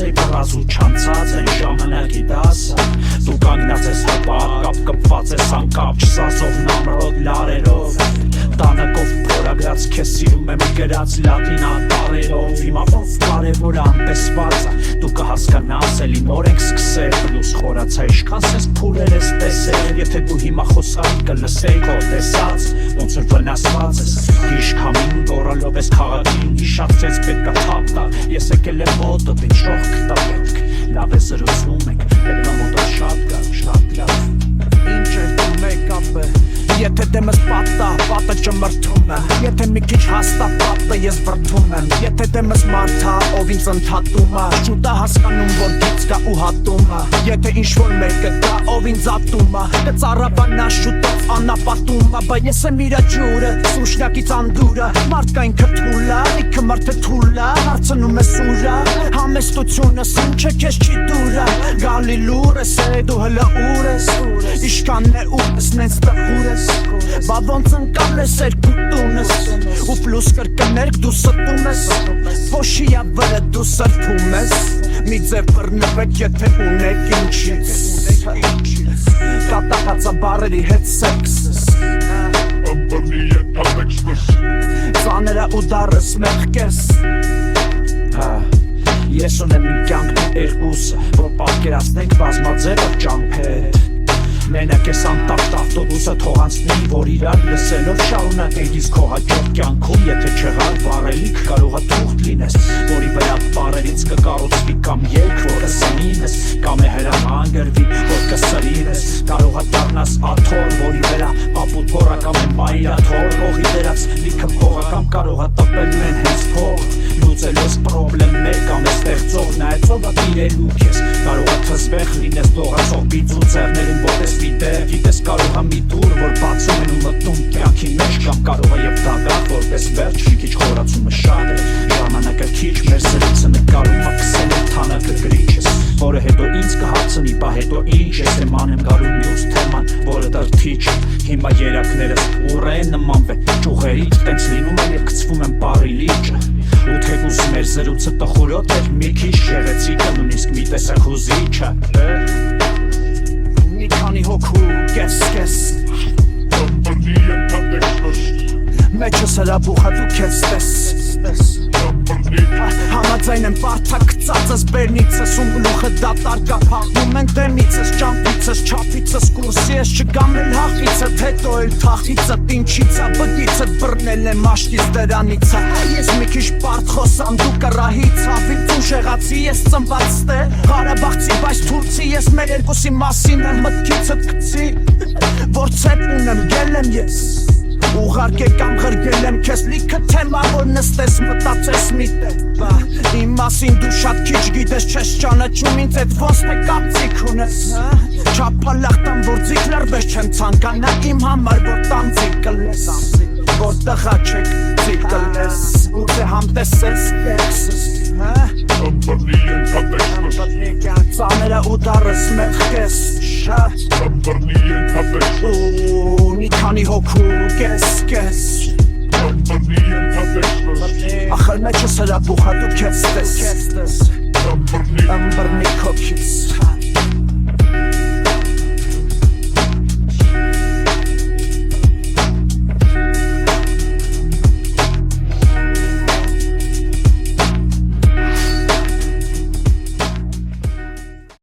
է բռազու չանցած են ժամանակի դասը Դու կանգնած ես հպակ, կապ կպված ես անկապ Չսազով նամրոտ լարերով Տանակով փորագրած քեզ սիրում եմ գրած լատինա տարերով Հիմա ով կարևոր անտեսվածը Դու կհասկանաս էլի նոր ենք սկսել Պլուս խորացա իշքան սենց փուլեր ես տեսել Եթե դու հիմա խոսալ կլսեի քո տեսած Ոնց որ վնասված ես Իշքամին դորալով ես քաղաքին Հիշացրեց պետքա թափ տա Ես եկել եմ մոտդ ինչ շող կտա պետք Լավ է զրուցում ենք Պետքա մոտդ շատ կա շատ լավ Ինչ է դու մեյքափը Եթե դեմս պատա, պատը ճմրթում եմ Եթե մի քիչ հաստա պատը ես վրդում եմ Եթե դեմս մարդա, ով ինձ ընդհատում է Շուտա հասկանում, որ գիծ կա ու հատում է Եթե ինչ-որ մեկը կա, ով ինձ ատում է Կծառաբանա շուտով անապատում է Բա ես եմ իրա ջուրը, սուշնակից անդուրը Մարդկային քթուլա, իքը մարդը թուլա Հարցնում ես ուրա, համեստությունս ինչ է քեզ չի դուրա Գալի լուր ես է, դու հլը ուր ես Իշքան է ուր ես, նենց տխուր ես Բա ոնց ընկալ ես երկու տունս Ու պլուս կրկներք դու ստում ես Փոշիա վրը դու սրբում ես Մի ձև բռնվեք եթե ունեք ինչից Կատաղացա բարերի հետ սեքսս Ամբրնի ետ ապեքսնս Ծաները ու դարս մեղկես Ես ունեմ մի կյանքն երկուսը Որ պատկերացնենք բազմաձևը ճամփետ Մենակ ես անտախտ ավտոբուսը թողանցնի, որ իրար լսելով շարունակենք իսկ քո հաջորդ կյանքում Եթե չեղար վառելիք կարողա թուղթ լինես, որի վրա բառերից կկառուցվի կամ ելք, որ կսնինես Կամ է հրաման գրվի, որ կսրինես Կարողա դառնաս աթոռ, որի վրա ապուտ փոռա կամ է մայրաթոռ Հողի դրած լիքը փողա կամ կարողա տպել մեն հենց փող Լուծելոս պրոբլեմներ կամ է ստեղծող նայեցող ատիրելու քեզ Կարողա թզվեղ լինես դողացող բիծու ձեռներում ոտես Գիտես կարող է մի դուր, որ բացում են ու մտնում կյանքի մեջ Կամ կարող է և դագաղ, որպես վերջ, մի քիչ խորացումը շատ է Ժամանակը քիչ, մեր սրիցը նկարում ակսել է թանակը գրիչս Որը հետո ինձ կհարցնի, բա հետո ինչ ես եմ անեմ գալու մյուս թեման, որը դրթիչ Հիմա երակներս ուր են նմանվե, ճուղերից տենց լինում է և կցվում եմ բարի լիճը Ու թեկուս մեր զրուցը տխուրոտ էր, մի քիչ գեղեցիկը, նույնիսկ մի տեսակ հուզիչը Մի քանի հոգու, կես Ամբրնի ետ ապեքսնս Մեջս հրաբուխա դու քեզ տես Ամբրնի Համաձայն եմ բարդակծածս բերնիցս Ում գլուխը դատարկա փախնում են դեմիցս Ճամպիցս, չապիցս, կուրսի ես չգամ էլ հախիցըտ Հետո էլ թախիցըտ, ինչիցա, բդիցըտ բռնել եմ աշտից դրանիցա Ես մի քիչ բարդ խոսամ, դու կռահից Հավիլ ծուն շեղացի, ես ծնված ստե Ղարաբաղցի, բայց թուրցի, ես մեր երկուսի մասին եմ մտքիցըտ կցի Որ ցեպ ունեմ, գել եմ ես Ուղարկե կամ ղրգել եմ քեզ լիքը թեմա որ նստես մտածես մի տեղ Իմ մասին դու շատ քիչ գիտես չես ճանաչում ինձ հետ ոնց թե կապցիկ ունես Չափալախտան որ ձիկլերբես չեմ ցանկանա իմ համար որ տանձիկ կլես Որ տղա չեք ձիկլես ու թե համտեսես կեքսս Ամբրնի ետ ապեքսնս Ծաները ու դարս մեղկես շատ Ամբրնի ետ ապեքսնս Մի քանի հոգու կես Ամբրնի ետ ապեքսնս Ախր մեջս հրաբուխա դու քեզ տես Ամբրնի